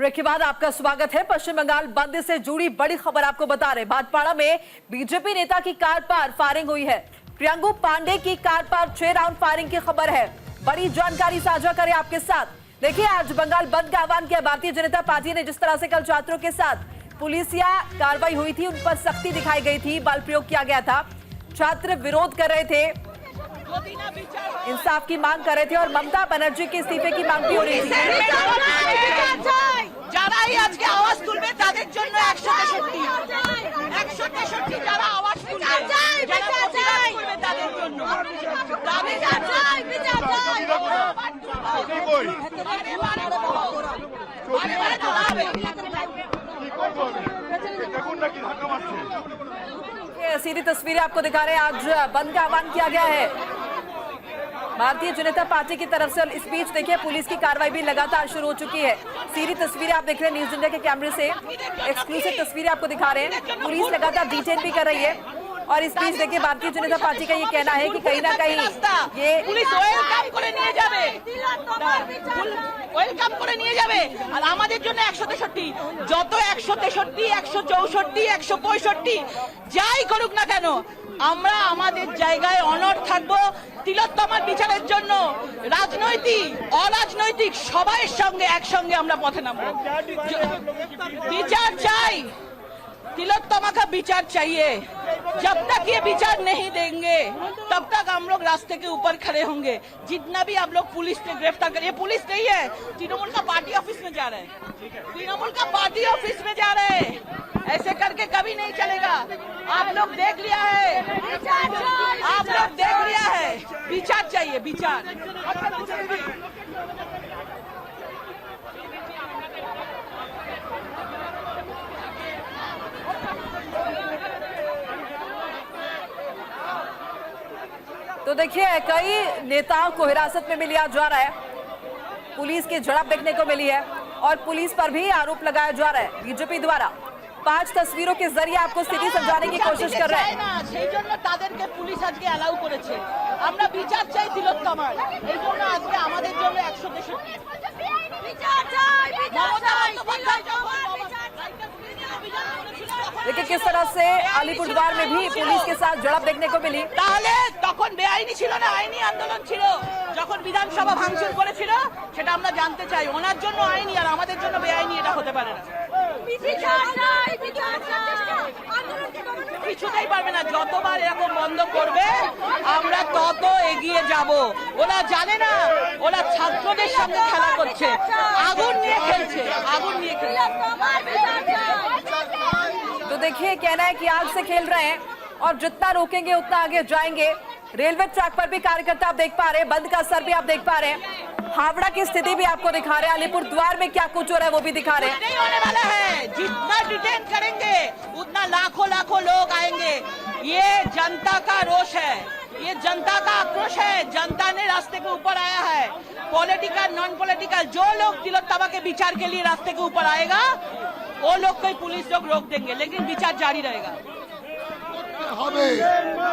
Break के बाद आपका स्वागत है। पश्चिम बंगाल बंद से जुड़ी बड़ी खबर आपको बता रहे। भाटपाड़ा में बीजेपी नेता की कार पर फायरिंग हुई है। प्रियंगु पांडे की कार पर 6 राउंड फायरिंग की खबर है। बड़ी जानकारी साझा करें आपके साथ। देखिए, आज बंगाल बंद का आह्वान किया भारतीय जनता पार्टी ने। जिस तरह से कल छात्रों के साथ पुलिसिया कार्रवाई हुई थी, उन पर सख्ती दिखाई गई थी, बल प्रयोग किया गया था। छात्र विरोध कर रहे थे, इंसाफ की मांग कर रहे थे और ममता बनर्जी के इस्तीफे की मांग भी हो रही थी। যারা এই আজকে আওয়াজ তুলবে তাদের জন্য 163 যারা আওয়াজ তুলবে যারা প্রতিবাদ করবে তাদের জন্য দাবি চাই বিচার চাই सीधी तस्वीरें आपको दिखा रहे हैं। आज बंद का आह्वान किया गया है भारतीय जनता पार्टी की तरफ से। इस बीच देखिए, पुलिस की कार्रवाई भी लगातार शुरू हो चुकी है। सीधी तस्वीरें आप देख रहे हैं न्यूज इंडिया के कैमरे से। एक्सक्लूसिव तस्वीरें आपको दिखा रहे हैं। पुलिस लगातार डिटेन भी कर रही है और इस बीच देखिए, भारतीय जनता पार्टी का ये कहना है कि कहीं ना कहीं ये পুলিশ ওয়েলকাম করে নিয়ে যাবে, ওয়েলকাম করে নিয়ে যাবে। আর আমাদের জন্য 163, যত 163, 164, 165 যাই করুক না কেন, আমরা আমাদের জায়গায় অনড় থাকবো। তিলোত্তমার বিচারের জন্য রাজনৈতিক অরাজনৈতিক সবাই সঙ্গে একসঙ্গে আমরা পথে নামবো। বিচার চাই, तिलोत्तमा का विचार चाहिए। जब तक ये विचार नहीं देंगे तब तक हम लोग रास्ते के ऊपर खड़े होंगे। जितना भी आप लोग पुलिस ने गिरफ्तार करिए, पुलिस नहीं है, तृणमूल का पार्टी ऑफिस में जा रहे हैं, तृणमूल का पार्टी ऑफिस में जा रहे हैं। ऐसे करके कभी नहीं चलेगा। आप लोग देख लिया है, आप लोग देख लिया है। विचार चाहिए, विचार। तो देखिए, कई नेताओं को हिरासत में भी लिया जा रहा है। पुलिस की झड़प देखने को मिली है और पुलिस पर भी आरोप लगाया जा रहा है बीजेपी द्वारा। 5 तस्वीरों के जरिए आपको स्थिति समझाने की कोशिश कर रहे हैं। সেই জন্য তাদেরকে পুলিশ আজকে অ্যালাউ করেছে। আমরা বিচার চাই তিলোত্তমার। এই জন্য আজকে আমাদের জন্য 163 বিচার চাই, বিচার চাই। देखिए, किस तरह से अलीपुरद्वार में भी पुलिस के साथ झड़प देखने को मिली। তাহলে তখন বেআইনি ছিল না আইনি আন্দোলন ছিল? যখন বিধানসভা ভাঙচুর করেছিল সেটা আমরা জানতে চাই। ওনার জন্য আইনি আর আমাদের জন্য বেআইনি, এটা হতে পারে না। কিছুতেই পারবে না। যতবার এরকম বন্ধ করবে আমরা তত এগিয়ে যাব। ওরা জানে না ওরা ছাত্রদের সঙ্গে খেলা করছে, আগুন নিয়ে খেলছে, আগুন নিয়ে খেলছে। तो देखिए, कहना है कि आग से खेल रहे हैं और जितना रोकेंगे उतना आगे जाएंगे। रेलवे ट्रैक पर भी कार्यकर्ता आप देख पा रहे हैं, बंद का असर भी आप देख पा रहे हैं। हावड़ा की स्थिति भी आपको दिखा रहे हैं, अलीपुरद्वार में क्या कुछ हो रहा है वो भी दिखा रहे हैं। नहीं होने वाला है। जितना डिटेन करेंगे उतना लाखों लाखों लोग आएंगे। ये जनता का रोष है, ये जनता का आक्रोश है। जनता ने रास्ते के ऊपर आया है। पॉलिटिकल नॉन पॉलिटिकल जो लोग तिलोत्तमा के विचार के लिए रास्ते के ऊपर आएगा वो लोग को पुलिस लोग रोक देंगे, लेकिन विचार जारी रहेगा।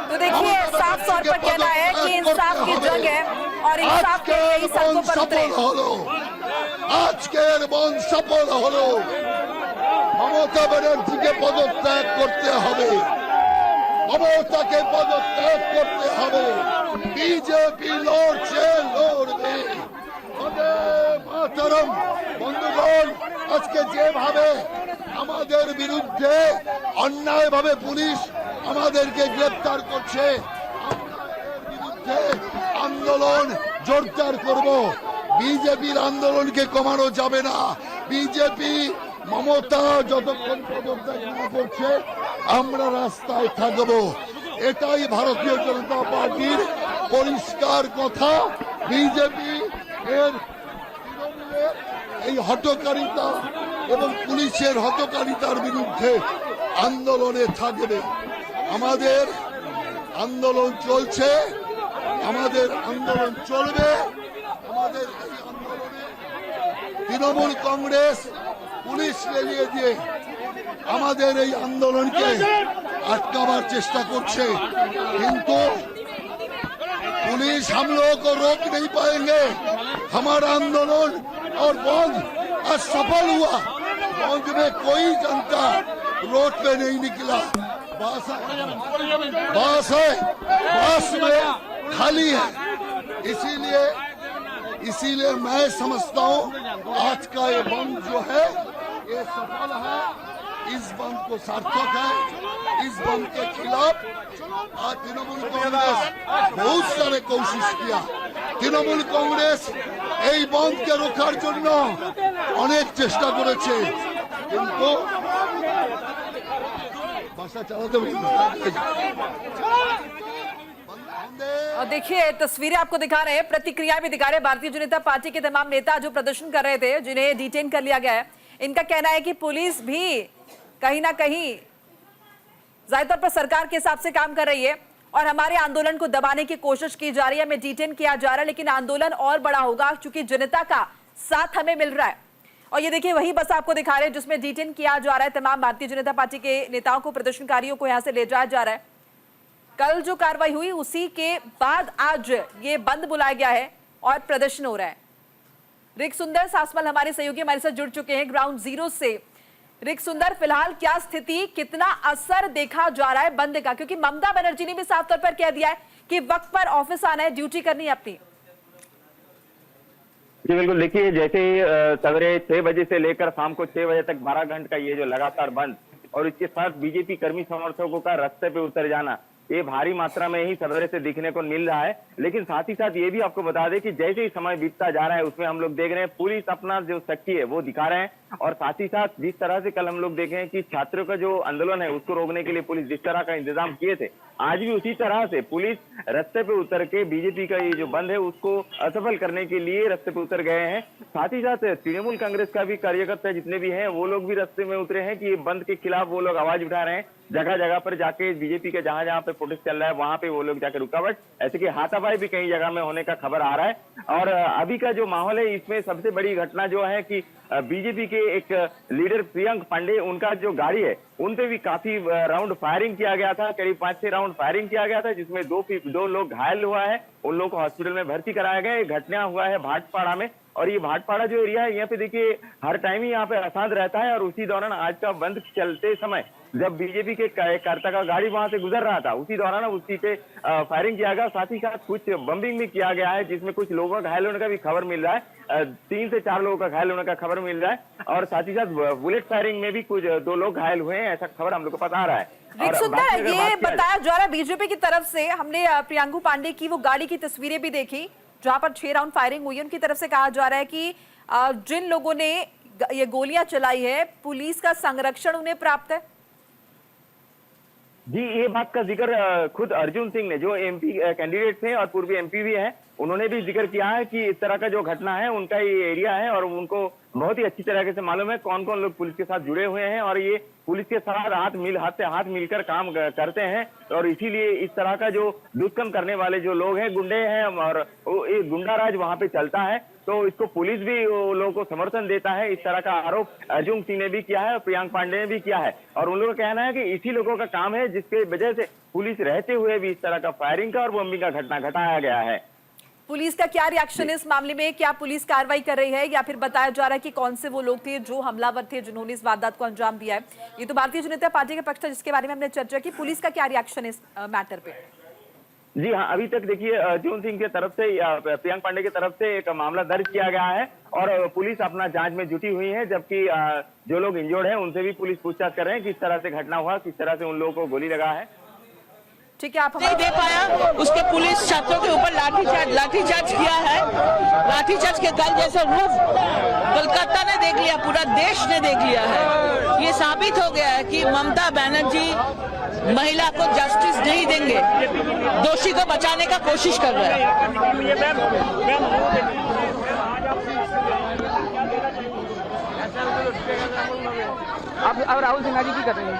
तो देखिए, साफ तौर पर कहना है कि इंसाफ की जंग है और इंसाफ के लिए ही सड़कों पर उतरे। আজকের বন সফল হলো। মমতা ব্যানার্জিকে পদত্যাগ করতে হবে, মমতাকে পদত্যাগ করতে হবে। বিজেপি লড়ছে, লড়বে। মাতরম বন্ধুগণ, আজকে যেভাবে আমাদের বিরুদ্ধে অন্যায়ভাবে পুলিশ আমাদেরকে গ্রেফতার করছে, আমরা এর বিরুদ্ধে আন্দোলন জোরদার করব। বিজেপির আন্দোলনকে কমানো যাবে না। বিজেপি মমতা যতক্ষণ পদত্যাগ না করছে আমরা রাস্তায় থাকব। এটাই ভারতীয় জনতা পার্টির পরিষ্কার কথা। বিজেপি এর এই হঠকারিতা এবং পুলিশের হঠকারিতার বিরুদ্ধে আন্দোলনে থাকবে। আমাদের আন্দোলন চলছে, আমাদের আন্দোলন চলবে। আমাদের এই আন্দোলনে তৃণমূল কংগ্রেস পুলিশ লেলিয়ে দিয়ে আমাদের এই আন্দোলনকে আটকাবার চেষ্টা করছে, কিন্তু पुलिस हम लोगों को रोक नहीं पाएंगे। हमारा आंदोलन और बंद असफल हुआ। बंद में कोई जनता रोड पे नहीं निकला। बस में खाली है। इसीलिए मैं समझता हूँ आज का ये बंद जो है ये सफल है। इस बंद को सार्थक है। इस बंद के खिलाफ आज तृणमूल कांग्रेस बहुत सारे कोशिश किया। तृणमूल कांग्रेस এই বন্ধকে রোখার জন্য অনেক চেষ্টা করেছে, কিন্তু ভাষা চালাতে और देखिए तस्वीरें आपको दिखा रहे हैं, प्रतिक्रिया भी दिखा रहे हैं। भारतीय जनता पार्टी के तमाम नेता जो प्रदर्शन कर रहे थे, जिन्हें डिटेन कर लिया गया है, इनका कहना है कि पुलिस भी कहीं ना कहीं ज्यादातर पर सरकार के हिसाब से काम कर रही है और हमारे आंदोलन को दबाने की कोशिश की जा रही है, हमें डिटेन किया जा रहा है, लेकिन आंदोलन और बड़ा होगा क्योंकि जनता का साथ हमें मिल रहा है। और ये देखिए वही बस आपको दिखा रहे हैं जिसमें डिटेन किया जा रहा है तमाम भारतीय जनता पार्टी के नेताओं को, प्रदर्शनकारियों को यहां से ले जाया जा रहा है। कल जो कार्रवाई हुई उसी के बाद आज ये बंद बुलाया गया है और प्रदर्शन हो रहा है। रिक सुंदर सासमल हमारे सहयोगी हमारे साथ जुड़ चुके हैं ग्राउंड जीरो से। रिक सुंदर, फिलहाल क्या स्थिति, कितना असर देखा जा रहा है बंद का, क्योंकि ममता बनर्जी ने भी साफ तौर पर कह दिया है कि वक्त पर ऑफिस आना है, ड्यूटी करनी है अपनी। जी बिल्कुल, देखिए जैसे सवेरे 6 बजे से लेकर शाम को 6 बजे तक 12 घंटे का ये जो लगातार बंद और इसके साथ बीजेपी कर्मी समर्थकों का रास्ते पे उतर जाना, ये भारी मात्रा में ही सवेरे से दिखने को मिल रहा है। लेकिन साथ ही साथ ये भी आपको बता दें कि जैसे ही समय बीतता जा रहा है उसमें हम लोग देख रहे हैं पुलिस अपना जो शक्ति है वो दिखा रहे हैं। और साथ ही साथ जिस तरह से कल हम लोग देखे हैं कि छात्रों का जो आंदोलन है उसको रोकने के लिए पुलिस जिस तरह का इंतजाम किए थे, आज भी उसी तरह से पुलिस रास्ते पे उतर के बीजेपी का ये जो बंद है उसको असफल करने के लिए रास्ते पे उतर गए हैं। साथ ही साथ तृणमूल कांग्रेस का भी कार्यकर्ता जितने भी हैं वो लोग भी रास्ते में उतरे हैं कि ये बंद के खिलाफ वो लोग आवाज उठा रहे हैं। जगह जगह पर जाके बीजेपी के जहां जहां पे प्रोटेस्ट चल रहा है वहां पे वो लोग जाके रुकावट, ऐसे कि हाथापाई भी कई जगह में होने का खबर आ रहा है। और अभी का जो माहौल है इसमें सबसे बड़ी घटना जो है कि बीजेपी के एक लीडर प्रियंक पांडे, उनका जो गाड़ी है उन पे भी काफी राउंड फायरिंग किया गया था, करीब 5-6 राउंड फायरिंग किया गया था, जिसमें दो लोग घायल हुआ है, उन लोगों को हॉस्पिटल में भर्ती कराया गया। ये घटना हुआ है भाटपाड़ा में। और ये भाटपाड़ा जो एरिया है यहाँ पे देखिए हर टाइम ही यहाँ पे अशांत रहता है। और उसी दौरान आज का बंद चलते समय जब बीजेपी के कार्यकर्ता का गाड़ी वहां से गुजर रहा था उसी दौरान उसी पे फायरिंग किया गया। साथ ही साथ कुछ बम्बिंग भी किया गया है जिसमें कुछ लोगों का घायल होने का भी खबर मिल रहा है। 3 से 4 लोगों का घायल होने का खबर मिल रहा है। और साथ ही साथ बुलेट फायरिंग में भी कुछ 2 लोग घायल हुए हैं, ऐसा खबर हम लोग को पता आ रहा है। रिक सुंदर, ये बताया जा रहा है बीजेपी की तरफ से, हमने प्रियंका पांडे की वो गाड़ी की तस्वीरें भी देखी जहां पर 6 राउंड फायरिंग हुई है, उनकी तरफ से कहा जा रहा है कि जिन लोगों ने ये गोलियां चलाई है पुलिस का संरक्षण उन्हें प्राप्त है। जी, ये बात का जिक्र खुद अर्जुन सिंह ने, जो एमपी कैंडिडेट थे और पूर्वी एमपी भी हैं, उन्होंने भी जिक्र किया है कि इस तरह का जो घटना है उनका ये एरिया है और उनको बहुत ही अच्छी तरीके से मालूम है कौन कौन लोग पुलिस के साथ जुड़े हुए हैं और ये पुलिस के साथ हाथ से हाथ मिलकर काम करते हैं। और इसीलिए इस तरह का जो दुष्कर्म करने वाले जो लोग हैं गुंडे हैं और ये गुंडा राज वहां पे चलता है, तो इसको पुलिस भी लोगों को समर्थन देता है। इस तरह का आरोप अर्जुन सिंह ने भी किया है और प्रियंका पांडे ने भी किया है। और उन लोगों का कहना है कि इसी लोगों का काम है जिसके वजह से पुलिस रहते हुए भी इस तरह का फायरिंग का और बॉम्बिंग का घटना घटाया गया है। पुलिस का क्या रिएक्शन है इस मामले में? क्या पुलिस कार्रवाई कर रही है या फिर बताया जा रहा है कि कौन से वो लोग थे जो हमलावर थे जिन्होंने इस वारदात को अंजाम दिया है? ये तो भारतीय जनता पार्टी का पक्ष था जिसके बारे में हमने चर्चा की। पुलिस का क्या रिएक्शन है इस मैटर पे? जी हाँ, अभी तक देखिए अर्जुन सिंह की तरफ से या प्रियंका पांडे की तरफ से एक मामला दर्ज किया गया है और पुलिस अपना जांच में जुटी हुई है, जबकि जो लोग इंजर्ड हैं उनसे भी पुलिस पूछताछ कर रहे हैं किस तरह से घटना हुआ, किस तरह से उन लोगों को गोली लगा है। ठीक है, आप नहीं दे पाया उसके पुलिस छात्रों के ऊपर लाठीचार्ज किया है। लाठीचार्ज के कल जैसा रूप कोलकाता ने देख लिया, पूरा देश ने देख लिया है। ये साबित हो गया है कि ममता बनर्जी महिला को जस्टिस नहीं देंगे, दोषी को बचाने का कोशिश कर रहे हैं। अब राहुल सिन्हा जी की कर रहे हैं।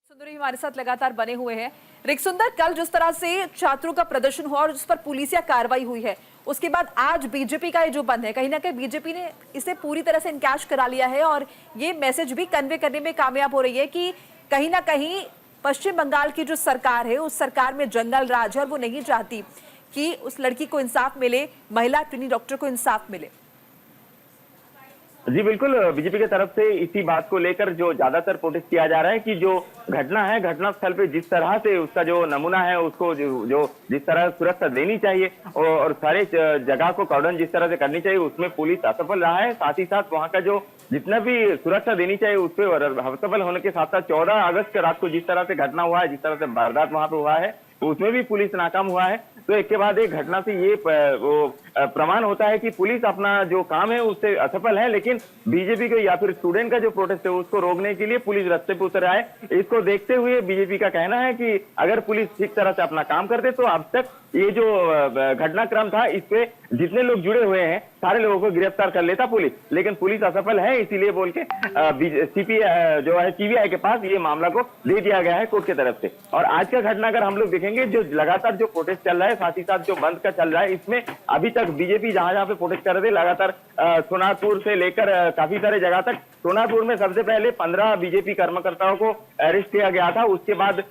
सुंदरी हमारे साथ लगातार बने हुए हैं। रिक सुंदर, कल जिस तरह से छात्रों का प्रदर्शन हुआ और जिस पर पुलिसिया कार्रवाई हुई है, उसके बाद आज बीजेपी का ये जो बंद है, कहीं ना कहीं बीजेपी ने इसे पूरी तरह से इनकैश करा लिया है और ये मैसेज भी कन्वे करने में कामयाब हो रही है कि कहीं ना कहीं पश्चिम बंगाल की जो सरकार है उस सरकार में जंगल राज है और वो नहीं चाहती कि उस लड़की को इंसाफ मिले, महिला ट्रेनी डॉक्टर को इंसाफ मिले। जी बिल्कुल, बीजेपी की तरफ से इसी बात को लेकर जो ज्यादातर प्रोटेस्ट किया जा रहा है कि जो घटना है, घटनास्थल पे जिस तरह से उसका जो नमूना है उसको जो जिस तरह सुरक्षा देनी चाहिए और सारे जगह को कॉर्डन जिस तरह से करनी चाहिए उसमें पुलिस असफल रहा है। साथ ही साथ वहां का जो जितना भी सुरक्षा देनी चाहिए उस पर असफल होने के साथ साथ 14 अगस्त के रात को जिस तरह से घटना हुआ है, जिस तरह से वारदात वहां पे हुआ है, उसमें भी पुलिस नाकाम हुआ है। तो एक के बाद एक घटना से ये प्रमाण होता है कि पुलिस अपना जो काम है उससे असफल है, लेकिन बीजेपी को या फिर स्टूडेंट का जो प्रोटेस्ट है उसको रोकने के लिए पुलिस रास्ते पे उतर आए। इसको देखते हुए बीजेपी का कहना है कि अगर पुलिस ठीक तरह से अपना काम करते तो अब तक ये जो घटनाक्रम था इस पे जितने लोग जुड़े हुए हैं सारे लोगों को गिरफ्तार कर लेता पुलिस, लेकिन पुलिस असफल है। इसीलिए बोल के जो है सीबीआई के पास ये मामला को दे दिया गया है कोर्ट की तरफ से। और आज का घटना अगर हम लोग देखेंगे, जो लगातार जो प्रोटेस्ट चल रहा है, साथ ही साथ जो बंद का चल रहा है, इसमें अभी तक बीजेपी जहां जहां पे प्रोटेस्ट कर रहे थे लगातार सोनापुर से लेकर काफी सारे जगह तक, सोनापुर में सबसे पहले 15 बीजेपी कार्यकर्ताओं को अरेस्ट किया गया था। उसके बाद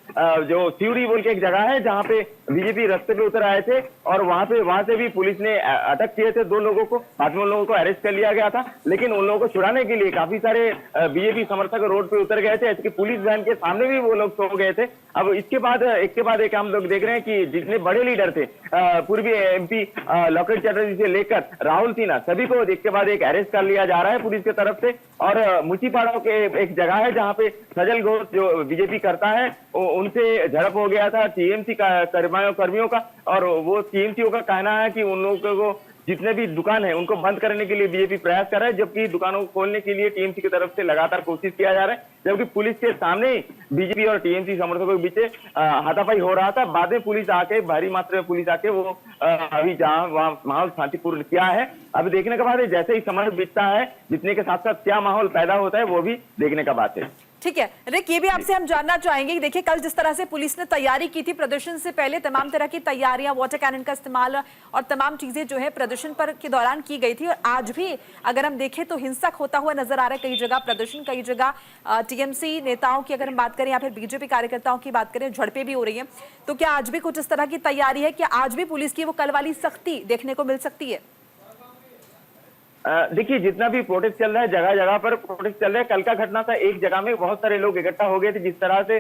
जो सिवड़ी बोल के एक जगह है जहां पे बीजेपी रास्ते पे उतर आए थे और वहां से भी पुलिस ने अटक किए थे 2 लोगों को, बाद में उन लोगों को अरेस्ट कर लिया गया था। लेकिन उन लोगों को छुड़ाने के लिए काफी सारे बीजेपी समर्थक रोड पे उतर गए थे, ऐसे कि पुलिस वैन के सामने भी वो लोग सो गए थे। अब इसके बाद एक हम लोग देख रहे हैं कि जितने बड़े लीडर थे, पूर्वी एमपी लॉकेट चैटर्जी से लेकर राहुल सिन्हा, सभी को एक के बाद एक अरेस्ट कर लिया जा रहा है पुलिस की तरफ से। और मुचीपाड़ा के एक जगह है जहां पे सजल घोष जो बीजेपी करता है उनसे झड़प हो गया था टीएमसी का कर्मियों का, और वो टीएमसीओ का कहना है कि उन लोगों को जितने भी दुकान है उनको बंद करने के लिए बीजेपी प्रयास कर रहा है, जबकि दुकानों को खोलने के लिए टीएमसी की तरफ से लगातार कोशिश किया जा रहा है, जबकि पुलिस के सामने बीजेपी और टीएमसी समर्थकों के बीच हाथापाई हो रहा था। बाद में पुलिस आके, भारी मात्रा में पुलिस आके वो अभी जहां वहां माहौल शांतिपूर्ण किया है। अब देखने का बात है, जैसे ही समय बीतता है जितने के साथ साथ क्या माहौल पैदा होता है वो भी देखने का बात है। ठीक है रिक, ये भी आपसे हम जानना चाहेंगे कि देखिए कल जिस तरह से पुलिस ने तैयारी की थी प्रदर्शन से पहले, तमाम तरह की तैयारियां, वाटर कैनन का इस्तेमाल और तमाम चीजें जो है प्रदर्शन पर के दौरान की गई थी, और आज भी अगर हम देखें तो हिंसक होता हुआ नजर आ रहा है कई जगह प्रदर्शन, कई जगह टीएमसी नेताओं की अगर हम बात करें या फिर बीजेपी कार्यकर्ताओं की बात करें, झड़पें भी हो रही है। तो क्या आज भी कुछ इस तरह की तैयारी है, क्या आज भी पुलिस की वो कल वाली सख्ती देखने को मिल सकती है? देखिए, जितना भी प्रोटेस्ट चल रहा है, जगह जगह पर प्रोटेस्ट चल रहा है। कल का घटना था, एक जगह में बहुत सारे लोग इकट्ठा हो गए थे, जिस तरह से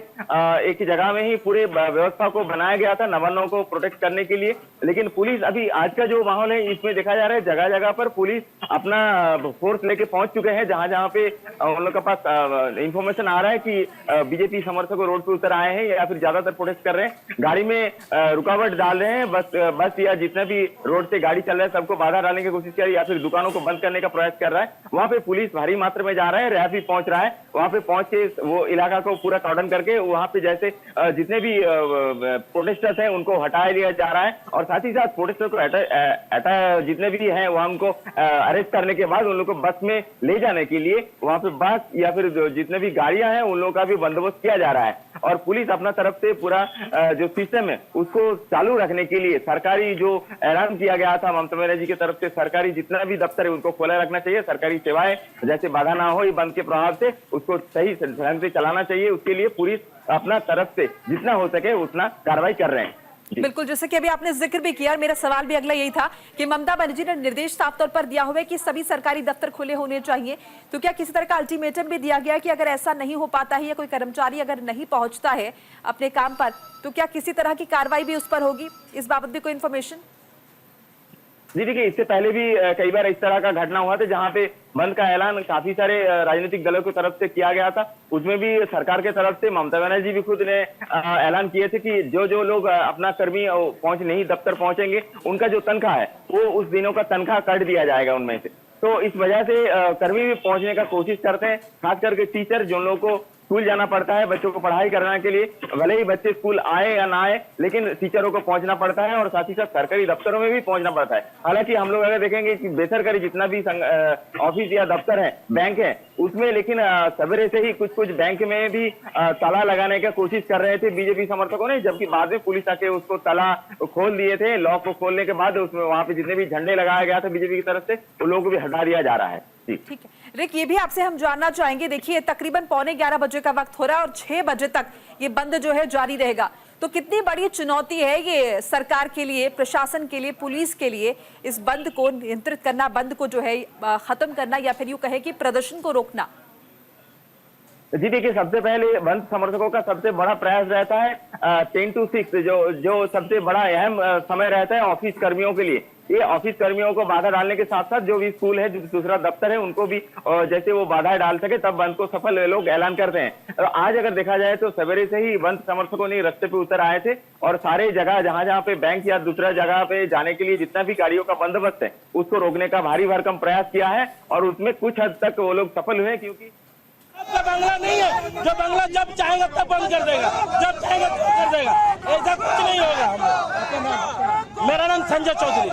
एक जगह में ही पूरे व्यवस्था को बनाया गया था नवान्नों को प्रोटेक्ट करने के लिए। लेकिन पुलिस, अभी आज का जो माहौल है इसमें देखा जा रहा है जगह जगह पर पुलिस अपना फोर्स लेके पहुंच चुके हैं। जहां जहां पे उन लोग के पास इंफॉर्मेशन आ रहा है कि बीजेपी समर्थक रोड पे उतर आए हैं या फिर ज्यादातर प्रोटेस्ट कर रहे हैं, गाड़ी में रुकावट डाल रहे हैं, बस या जितना भी रोड से गाड़ी चल रहा है सबको बाधा डालने की कोशिश कर रही है या फिर दुकानों को बंद करने का प्रयास कर रहा है। वहां पे पुलिस भारी मात्रा में जा रहा है, रैफ भी पहुंच रहा है। वहां पे पहुंच के वो इलाका को पूरा कॉर्डन करके वहां पे जैसे जितने भी प्रोटेस्टर्स हैं उनको हटाया लिया जा रहा है, और साथ ही साथ प्रोटेस्टर को जितने भी हैं वहां उनको अरेस्ट करने के बाद उन लोगों को बस में ले जाने के लिए वहां पे बस या फिर जितने भी गाड़ियां हैं उन लोगों का भी बंदोबस्त किया जा रहा है। और पुलिस अपना तरफ से पूरा जो सिस्टम है उसको चालू रखने के लिए सरकारी जो ऐलान किया गया था ममता बनर्जी की तरफ से, सरकारी जितना भी दफ्तर है उनको खोला रखना चाहिए, सरकारी सेवाएं जैसे बाधा ना हो ये बंद के प्रभाव से उसको सही ढंग से चलाना चाहिए, उसके लिए पुलिस अपना तरफ से जितना हो सके उतना कार्रवाई कर रहे हैं। बिल्कुल, जैसे कि अभी आपने जिक्र भी किया और मेरा सवाल भी अगला यही था कि ममता बनर्जी ने निर्देश साफ तौर पर दिया हुआ है कि सभी सरकारी दफ्तर खुले होने चाहिए, तो क्या किसी तरह का अल्टीमेटम भी दिया गया है कि अगर ऐसा नहीं हो पाता है या कोई कर्मचारी अगर नहीं पहुंचता है अपने काम पर तो क्या किसी तरह की कार्रवाई भी उस पर होगी? इस बाबत भी कोई इन्फॉर्मेशन? जी देखिए, इससे पहले भी कई बार इस तरह का घटना हुआ था जहां पे बंद का ऐलान काफी सारे राजनीतिक दलों की तरफ से किया गया था। उसमें भी सरकार के तरफ से ममता बनर्जी भी खुद ने ऐलान किए थे कि जो लोग अपना कर्मी नहीं दफ्तर पहुंचेंगे उनका जो तनख्वाह है वो उस दिनों का तनख्वाह काट दिया जाएगा उनमें से। तो इस वजह से कर्मी भी पहुंचने का कोशिश करते हैं, खास करके टीचर जो लोगों को स्कूल जाना पड़ता है बच्चों को पढ़ाई कराने के लिए, भले ही बच्चे स्कूल आए या ना आए लेकिन टीचरों को पहुंचना पड़ता है और साथ ही साथ सरकारी दफ्तरों में भी पहुंचना पड़ता है। हालांकि हम लोग अगर देखेंगे कि बेसरकारी जितना भी ऑफिस या दफ्तर है, बैंक है, उसमें लेकिन सवेरे से ही कुछ बैंक में भी ताला लगाने की कोशिश कर रहे थे बीजेपी समर्थकों ने, जबकि बाद में पुलिस आके उसको ताला खोल दिए थे। लॉक को खोलने के बाद उसमें वहां पे जितने भी झंडे लगाया गया था बीजेपी की तरफ से उन लोगों को भी हटा दिया जा रहा है। ठीक है। रिक, ये भी आपसे हम जानना चाहेंगे, देखिए तकरीबन 11:15 बजे का वक्त हो रहा है और 6 बजे तक ये बंद जो है जारी रहेगा, तो कितनी बड़ी चुनौती है ये सरकार के लिए, प्रशासन के लिए, पुलिस के लिए, इस बंद को नियंत्रित करना, बंद को जो है खत्म करना, या फिर यूं कहे कि प्रदर्शन को रोकना? जी देखिए, सबसे पहले बंद समर्थकों का सबसे बड़ा प्रयास रहता है 10 to 6 जो सबसे बड़ा अहम समय रहता है ऑफिस कर्मियों के लिए। ये ऑफिस कर्मियों को बाधा डालने के साथ साथ जो भी स्कूल है, जो दूसरा दफ्तर है, उनको भी जैसे वो बाधा डाल सके तब बंद को सफल लोग ऐलान करते हैं। आज अगर देखा जाए तो सवेरे से ही बंद समर्थकों ने रास्ते पे उतर आए थे और सारे जगह जहां जहां पे बैंक या दूसरा जगह पे जाने के लिए जितना भी गाड़ियों का बंदोबस्त है उसको रोकने का भारी भरकम प्रयास किया है और उसमें कुछ हद तक वो लोग सफल हुए, क्योंकि का बंगला नहीं है जो बंगला जब चाहेगा तब बंद कर देगा, जब चाहेगा तब कर देगा, ऐसा कुछ नहीं होगा। मेरा नाम संजय चौधरी।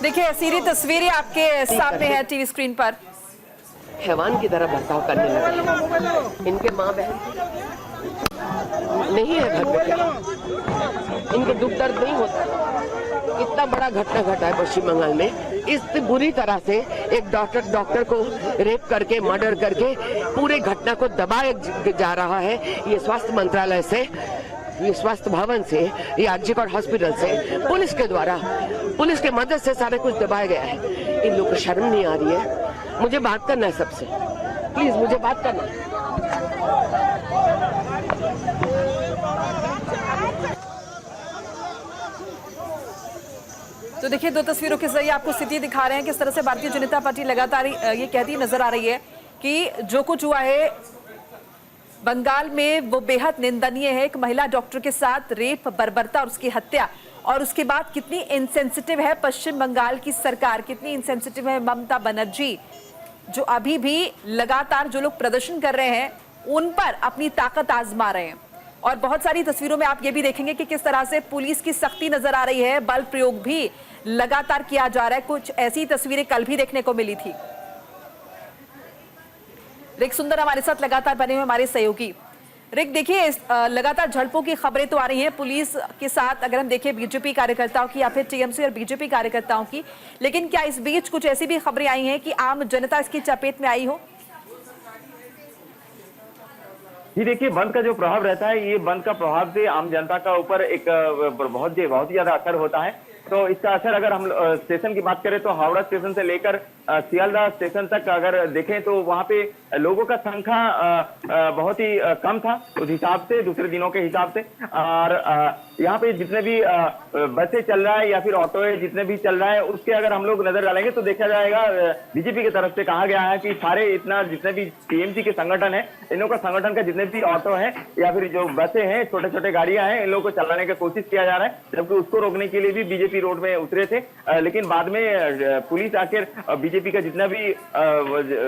देखिए ऐसी तस्वीरें आपके सामने है टीवी स्क्रीन पर। हैवान की तरह बर्ताव करने लगे। इनके माँ बहन नहीं है घर में, क्या इनके दुख दर्द नहीं होता? इतना बड़ा घटना घटा है पश्चिम बंगाल में, इस बुरी तरह से एक डॉक्टर को रेप करके, मर्डर करके पूरे घटना को दबाया जा रहा है। ये स्वास्थ्य मंत्रालय से, ये स्वास्थ्य भवन से, ये आरजीकर हॉस्पिटल से, पुलिस के द्वारा, पुलिस के मदद से सारा कुछ दबाया गया है। इन लोग को शर्म नहीं आ रही है? मुझे बात करना है सबसे, प्लीज मुझे बात करना है। तो देखिए दो तस्वीरों के जरिए आपको स्थिति दिखा रहे हैं किस तरह से भारतीय जनता पार्टी लगातार ये कहती नजर आ रही है कि जो कुछ हुआ है बंगाल में वो बेहद निंदनीय है। एक महिला डॉक्टर के साथ रेप, बर्बरता और उसकी हत्या, और उसके बाद कितनी इनसेंसिटिव है पश्चिम बंगाल की सरकार, कितनी इनसेंसिटिव है ममता बनर्जी, जो अभी भी लगातार जो लोग प्रदर्शन कर रहे हैं उन पर अपनी ताकत आजमा रहे हैं। और बहुत सारी तस्वीरों में आप ये भी देखेंगे कि किस तरह से पुलिस की सख्ती नजर आ रही है, बल प्रयोग भी लगातार किया जा रहा है। कुछ ऐसी तस्वीरें कल भी देखने को मिली थी। रिक सुंदर हमारे साथ लगातार बने हुए हमारे सहयोगी। रिक देखिए लगातार झड़पों की खबरें तो आ रही हैं पुलिस के साथ, अगर हम देखें बीजेपी कार्यकर्ताओं की या फिर टीएमसी और बीजेपी कार्यकर्ताओं की, लेकिन क्या इस बीच कुछ ऐसी भी खबरें आई हैं कि आम जनता इसकी चपेट में आई हो? जी देखिए, बंद का जो प्रभाव रहता है, ये बंद का प्रभाव से आम जनता का ऊपर एक बहुत ही ज्यादा असर होता है। तो इसका असर अगर हम स्टेशन की बात करें तो हावड़ा स्टेशन से लेकर सियालदह स्टेशन तक अगर देखें तो वहां पे लोगों का संख्या बहुत ही कम था उस हिसाब से, दूसरे दिनों के हिसाब से। और यहाँ पे जितने भी बसें चल रहा है या फिर ऑटो है जितने भी चल रहा है, उसके अगर हम लोग नजर डालेंगे तो देखा जाएगा बीजेपी की तरफ से कहा गया है कि सारे इतना जितने भी टीएमसी के संगठन है, इन लोगों का संगठन का जितने भी ऑटो है या फिर जो बसें हैं, छोटे छोटे गाड़ियां हैं, इन लोगों को चलाने की कोशिश किया जा रहा है। जबकि उसको रोकने के लिए भी बीजेपी रोड में उतरे थे, लेकिन बाद में पुलिस आकर बीजेपी का जितना भी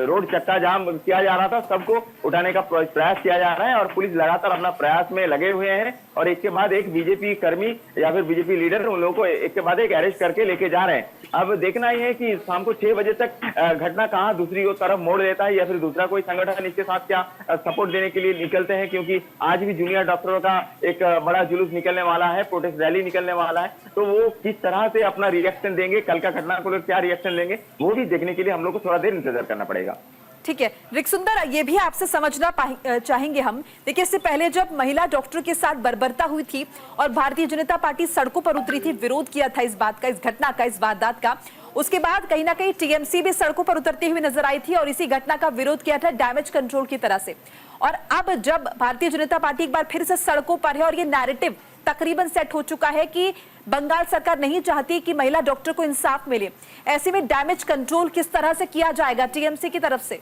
रोड चक्का जाम किया जा रहा था सबको उठाने का प्रयास किया जा रहा है। और पुलिस लगातार अपना प्रयास में लगे हुए हैं और एक के बाद एक बीजेपी कर्मी या फिर बीजेपी लीडर उन लोगों को एक के बाद एक अरेस्ट करके लेके जा रहे हैं। अब देखना ही है कि शाम को 6 बजे तक घटना कहां दूसरी तरफ मोड़ लेता है या फिर दूसरा कोई संगठन इसके साथ क्या सपोर्ट देने के लिए निकलते हैं, क्योंकि आज भी जूनियर डॉक्टरों का एक बड़ा जुलूस निकलने वाला है, प्रोटेस्ट रैली निकलने वाला है। तो वो किस तरह से अपना रिएक्शन देंगे, कल का घटना को क्या रिएक्शन देंगे, वो भी देखने के लिए हम लोग को थोड़ा देर इंतजार करना पड़ेगा। ठीक है रिक सुंदर, ये भी आपसे समझना चाहेंगे हम। देखिए इससे पहले जब महिला डॉक्टर के साथ बर्बरता हुई थी और भारतीय जनता पार्टी सड़कों पर उतरी थी, विरोध किया था इस बात का, इस घटना का, इस वारदात का, उसके बाद कहीं ना कहीं टीएमसी भी सड़कों पर उतरती हुई नजर आई थी और इसी घटना का विरोध किया था डैमेज कंट्रोल की तरह से। और अब जब भारतीय जनता पार्टी एक बार फिर से सड़कों पर है और ये नैरेटिव तकरीबन सेट हो चुका है कि बंगाल सरकार नहीं चाहती कि महिला डॉक्टर को इंसाफ मिले, ऐसे में डैमेज कंट्रोल किस तरह से किया जाएगा टीएमसी की तरफ से?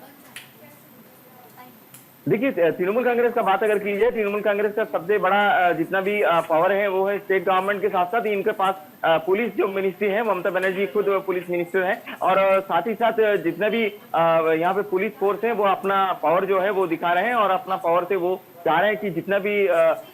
देखिए, तृणमूल कांग्रेस का बात अगर की जाए, तृणमूल कांग्रेस का सबसे बड़ा जितना भी पावर है वो है स्टेट गवर्नमेंट के साथ साथ इनके पास पुलिस जो मिनिस्ट्री है, ममता बनर्जी खुद पुलिस मिनिस्टर है, और साथ ही साथ जितना भी यहाँ पे पुलिस फोर्स है वो अपना पावर जो है वो दिखा रहे हैं, और अपना पावर से वो चाह रहे हैं कि जितना भी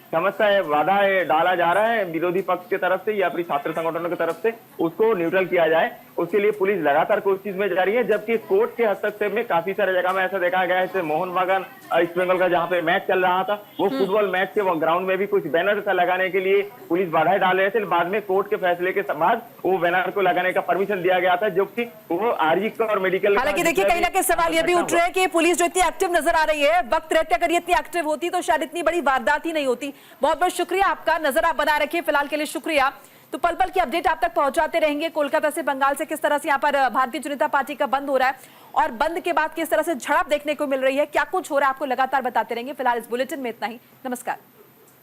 समस्या है, बाधा है डाला जा रहा है विरोधी पक्ष की तरफ से या फिर छात्र संगठनों की तरफ से, उसको न्यूट्रल किया जाए। उसके लिए पुलिस लगातार कोशिश में जारी है, जबकि कोर्ट के हस्तक्षेप में काफी सारे जगह में ऐसा देखा गया है, जैसे मोहन बागान ईस्ट बंगाल का जहाँ पे मैच चल रहा था, वो फुटबॉल मैच के ग्राउंड में भी कुछ बैनर सा लगाने के लिए पुलिस बाधाएं डाल रहे थे। बाद में कोर्ट के फैसले के बाद वो बैनर को लगाने का परमिशन दिया गया था, जो कि वो आरजी का और मेडिकल। हालांकि देखिए, कहीं ना कहीं सवाल ये भी उठ रहे हैं कि पुलिस जो इतनी एक्टिव नजर आ रही है, वक्त रहते अगर ये इतनी एक्टिव होती तो शायद इतनी बड़ी वारदात ही नहीं होती। बहुत बहुत शुक्रिया आपका, नजर आप बनाए रखिए फिलहाल के लिए, शुक्रिया। तो पल पल की अपडेट आप तक पहुंचाते रहेंगे। कोलकाता से, बंगाल से किस तरह से यहाँ पर भारतीय जनता पार्टी का बंद हो रहा है और बंद के बाद किस तरह से झड़प देखने को मिल रही है, क्या कुछ हो रहा है, आपको लगातार बताते रहेंगे। फिलहाल इस बुलेटिन में इतना ही। नमस्कार।